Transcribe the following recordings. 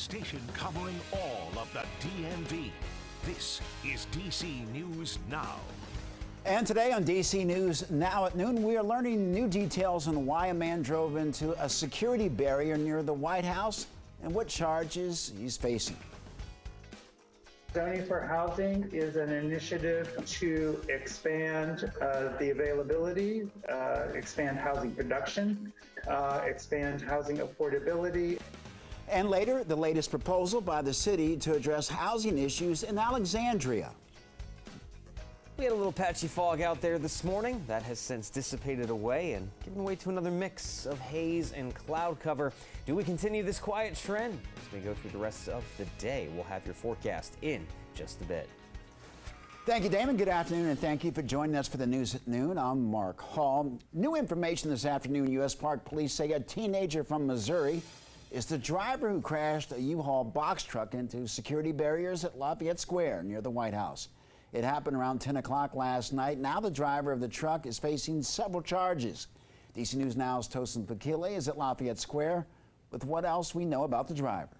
station covering all of the DMV. This is DC News Now. And today on DC News Now at noon, we are learning new details on why a man drove into a security barrier near the White House and what charges he's facing. Zoning for Housing is an initiative to expand the availability, expand housing production, expand housing affordability. And later, the latest proposal by the city to address housing issues in Alexandria. We had a little patchy fog out there this morning. That has since dissipated away and given way to another mix of haze and cloud cover. Do we continue this quiet trend? As we go through the rest of the day, we'll have your forecast in just a bit. Thank you, Damon. Good afternoon, and thank you for joining us for the news at noon. I'm Mark Hall. New information this afternoon. U.S. Park Police say a teenager from Missouri is the driver who crashed a U-Haul box truck into security barriers at Lafayette Square near the White House. It happened around 10 o'clock last night. Now the driver of the truck is facing several charges. DC News Now's Tosin Fakile is at Lafayette Square with what else we know about the driver.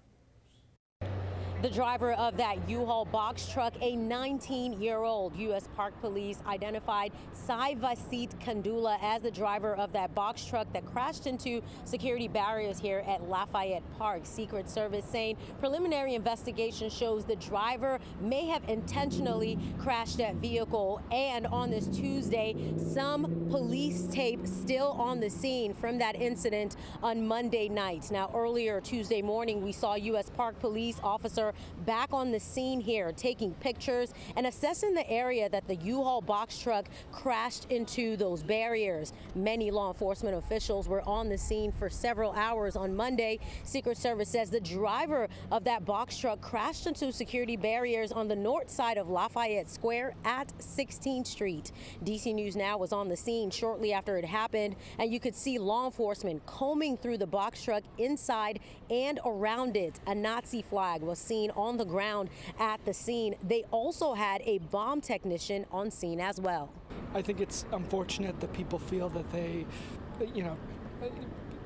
The driver of that U-Haul box truck, a 19-year-old. U.S. Park Police identified Saivasit Kandula as the driver of that box truck that crashed into security barriers here at Lafayette Park. Secret Service saying preliminary investigation shows the driver may have intentionally crashed that vehicle. And on this Tuesday, some police tape still on the scene from that incident on Monday night. Now, earlier Tuesday morning, we saw U.S. Park Police officer back on the scene here, taking pictures and assessing the area that the U-Haul box truck crashed into those barriers. Many law enforcement officials were on the scene for several hours on Monday. Secret Service says the driver of that box truck crashed into security barriers on the north side of Lafayette Square at 16th Street. DC News Now was on the scene shortly after it happened, and you could see law enforcement combing through the box truck inside and around it. A Nazi flag was seen on the ground at the scene. They also had a bomb technician on scene as well. I think it's unfortunate that people feel that they,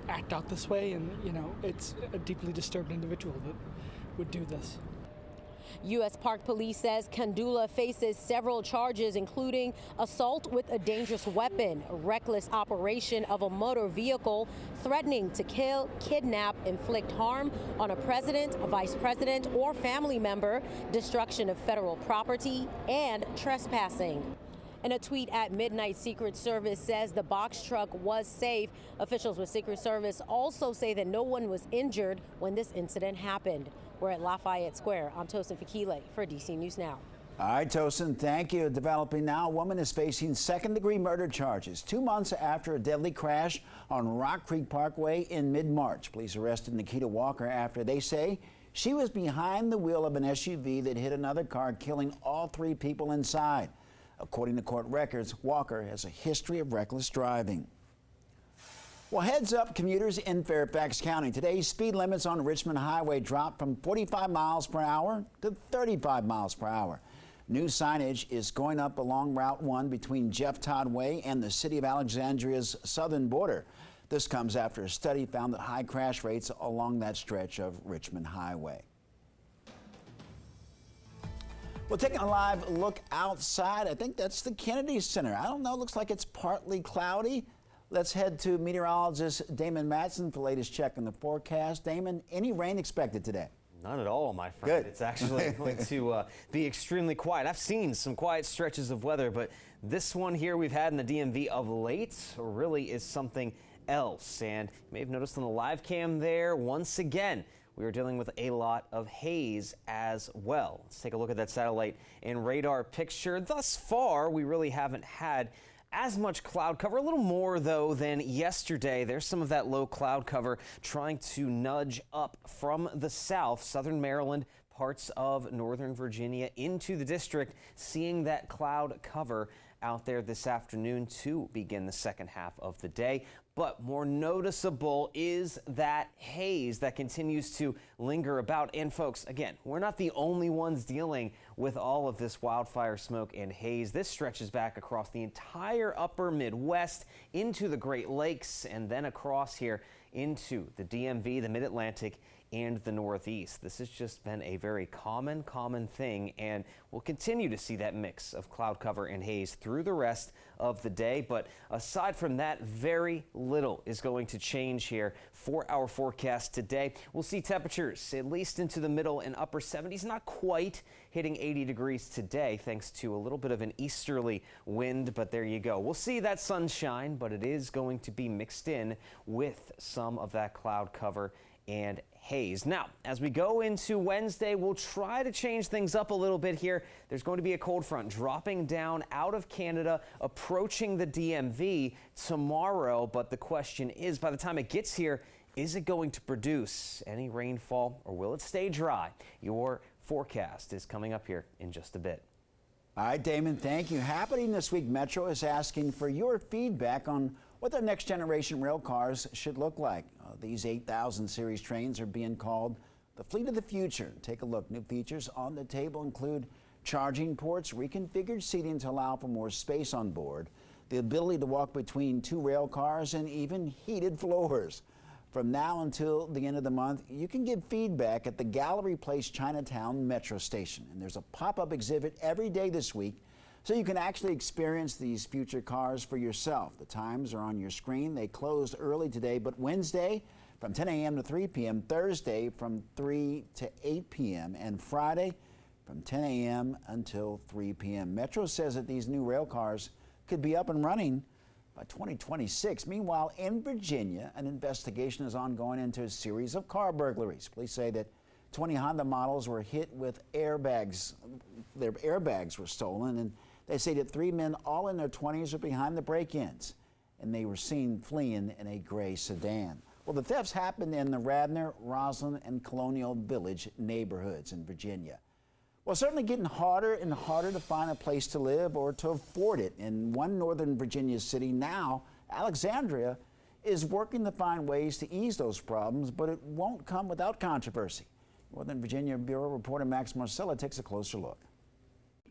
act out this way, and, it's a deeply disturbed individual that would do this. U.S. Park Police says Kandula faces several charges, including assault with a dangerous weapon, reckless operation of a motor vehicle, threatening to kill, kidnap, inflict harm on a president, a vice president, or family member, destruction of federal property, and trespassing. In a tweet at midnight, Secret Service says the box truck was safe. Officials with Secret Service also say that no one was injured when this incident happened. We're at Lafayette Square. I'm Tosin Fakile for DC News Now. All right, Tosin, thank you. Developing now, a woman is facing second-degree murder charges 2 months after a deadly crash on Rock Creek Parkway in mid-March. Police arrested Nikita Walker after they say she was behind the wheel of an SUV that hit another car, killing all 3 people inside. According to court records, Walker has a history of reckless driving. Well, heads up, commuters in Fairfax County. Today's speed limits on Richmond Highway dropped from 45 miles per hour to 35 miles per hour. New signage is going up along Route 1 between Jeff Todd Way and the city of Alexandria's southern border. This comes after a study found that high crash rates along that stretch of Richmond Highway. Well, taking a live look outside, I think that's the Kennedy Center. I don't know, looks like it's partly cloudy. Let's head to meteorologist Damon Matson for the latest check on the forecast. Damon, any rain expected today? None at all, my friend. Good. It's actually going to be extremely quiet. I've seen some quiet stretches of weather, but this one here we've had in the DMV of late really is something else. And you may have noticed on the live cam there, once again, we are dealing with a lot of haze as well. Let's take a look at that satellite and radar picture. Thus far, we really haven't had as much cloud cover, a little more though than yesterday. There's some of that low cloud cover trying to nudge up from the south, southern Maryland, parts of northern Virginia into the district, seeing that cloud cover out there this afternoon to begin the second half of the day. But more noticeable is that haze that continues to linger about. And folks, again, we're not the only ones dealing with all of this wildfire smoke and haze. This stretches back across the entire upper Midwest into the Great Lakes and then across here into the DMV, the Mid-Atlantic, and the Northeast. This has just been a very common thing, and we'll continue to see that mix of cloud cover and haze through the rest of the day. But aside from that, very little is going to change here for our forecast today. We'll see temperatures at least into the middle and upper 70s, not quite hitting 80 degrees today thanks to a little bit of an easterly wind, but there you go. We'll see that sunshine, but it is going to be mixed in with some of that cloud cover and haze. Now, as we go into Wednesday, we'll try to change things up a little bit here. There's going to be a cold front dropping down out of Canada, approaching the DMV tomorrow. But the question is, by the time it gets here, is it going to produce any rainfall or will it stay dry? Your forecast is coming up here in just a bit. All right, Damon, thank you. Happening this week, Metro is asking for your feedback on what their next generation rail cars should look like. These 8000 series trains are being called the fleet of the future. Take a look. New features on the table include charging ports, reconfigured seating to allow for more space on board, the ability to walk between two rail cars, and even heated floors. From now until the end of the month, you can give feedback at the Gallery Place Chinatown Metro Station. And there's a pop-up exhibit every day this week, so you can actually experience these future cars for yourself. The times are on your screen. They closed early today, but Wednesday from 10 a.m. to 3 p.m., Thursday from 3 to 8 p.m., and Friday from 10 a.m. until 3 p.m. Metro says that these new rail cars could be up and running by 2026. Meanwhile, in Virginia, an investigation is ongoing into a series of car burglaries. Police say that 20 Honda models were hit with airbags. Their airbags were stolen, and they say that 3 men, all in their 20s, are behind the break-ins, and they were seen fleeing in a gray sedan. Well, the thefts happened in the Radnor, Roslyn, and Colonial Village neighborhoods in Virginia. Well, certainly getting harder and harder to find a place to live or to afford it. In one northern Virginia city now, Alexandria is working to find ways to ease those problems, but it won't come without controversy. Northern Virginia Bureau reporter Max Marcella takes a closer look.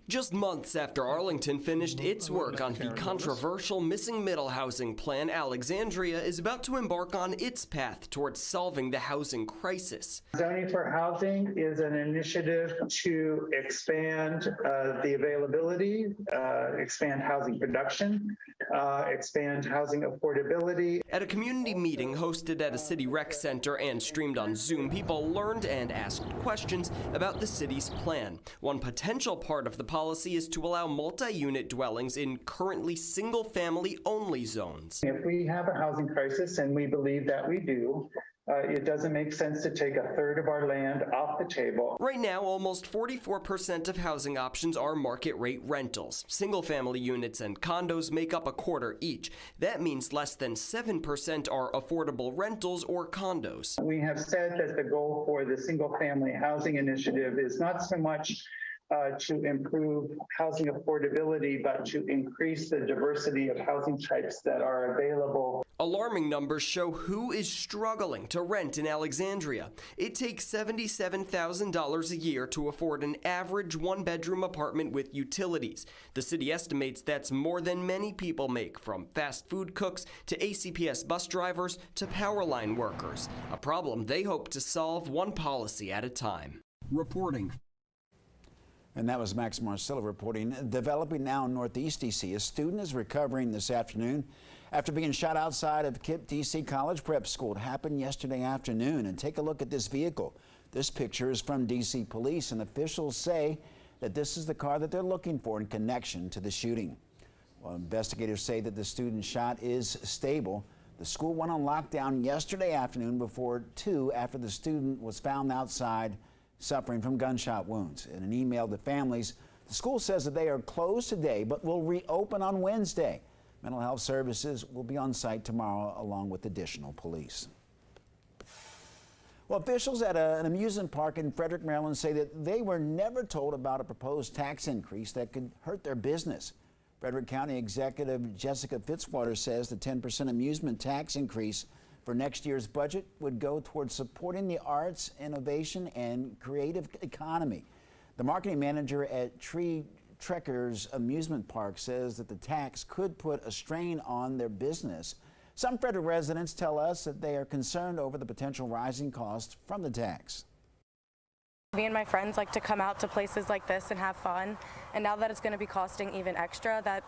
Just months after Arlington finished its work on the controversial missing middle housing plan, Alexandria is about to embark on its path towards solving the housing crisis. Zoning for housing is an initiative to expand the availability, expand housing production, expand housing affordability. At a community meeting hosted at a city rec center and streamed on Zoom, people learned and asked questions about the city's plan. One potential part of the policy is to allow multi-unit dwellings in currently single-family only zones. If we have a housing crisis, and we believe that we do, it doesn't make sense to take a third of our land off the table. Right now, almost 44% of housing options are market rate rentals. Single-family units and condos make up a quarter each. That means less than 7% are affordable rentals or condos. We have said that the goal for the single-family housing initiative is not so much to improve housing affordability, but to increase the diversity of housing types that are available. Alarming numbers show who is struggling to rent in Alexandria. It takes $77,000 a year to afford an average one-bedroom apartment with utilities. The city estimates that's more than many people make, from fast food cooks to ACPS bus drivers to power line workers. A problem they hope to solve one policy at a time. Reporting. And that was Max Marcella reporting. Developing now in Northeast D.C., a student is recovering this afternoon after being shot outside of KIPP D.C. College Prep School. It happened yesterday afternoon. And take a look at this vehicle. This picture is from D.C. police, and officials say that this is the car that they're looking for in connection to the shooting. Well, investigators say that the student shot is stable. The school went on lockdown yesterday afternoon before 2 after the student was found outside suffering from gunshot wounds. In an email to families, the school says that they are closed today but will reopen on Wednesday. Mental health services will be on site tomorrow along with additional police. Well, officials at an amusement park in Frederick, Maryland say that they were never told about a proposed tax increase that could hurt their business. Frederick County Executive Jessica Fitzwater says the 10% amusement tax increase for next year's budget would go towards supporting the arts, innovation, and creative economy. The marketing manager at Tree Trekkers Amusement Park says that the tax could put a strain on their business, Some Frederick residents tell us that they are concerned over the potential rising cost from the tax. Me and my friends like to come out to places like this and have fun, and now that it's going to be costing even extra, that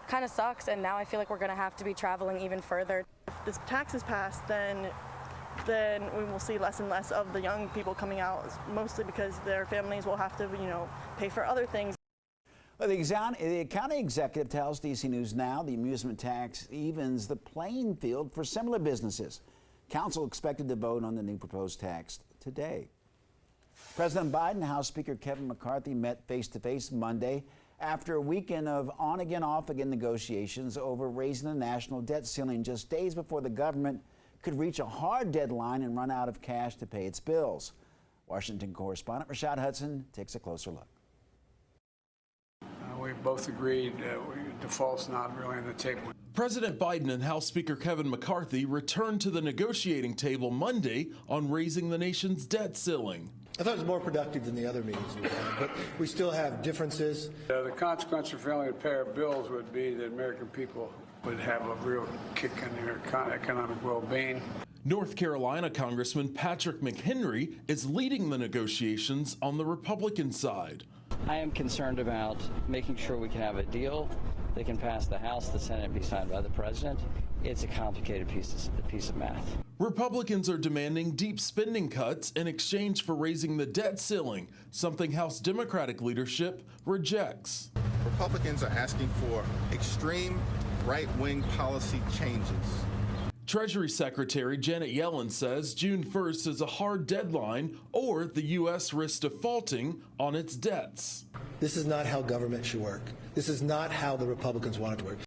kind of sucks, and now I feel like we're going to have to be traveling even further. If this tax is passed, then we will see less and less of the young people coming out, mostly because their families will have to, pay for other things. Well, the county executive tells DC News Now the amusement tax evens the playing field for similar businesses. Council expected to vote on the new proposed tax today. President Biden and House Speaker Kevin McCarthy met face-to-face Monday after a weekend of on-again, off-again negotiations over raising the national debt ceiling just days before the government could reach a hard deadline and run out of cash to pay its bills. Washington correspondent Rashad Hudson takes a closer look. We both agreed default's not really on the table. President Biden and House Speaker Kevin McCarthy returned to the negotiating table Monday on raising the nation's debt ceiling. I thought it was more productive than the other meetings we had, but we still have differences. The consequence for failing to pay our bills would be that American people would have a real kick in their economic well-being. North Carolina Congressman Patrick McHenry is leading the negotiations on the Republican side. I am concerned about making sure we can have a deal that can pass the House, the Senate, and be signed by the President. It's a complicated piece of math. Republicans are demanding deep spending cuts in exchange for raising the debt ceiling, something House Democratic leadership rejects. Republicans are asking for extreme right-wing policy changes. Treasury Secretary Janet Yellen says June 1st is a hard deadline or the U.S. risks defaulting on its debts. This is not how government should work. This is not how the Republicans want it to work.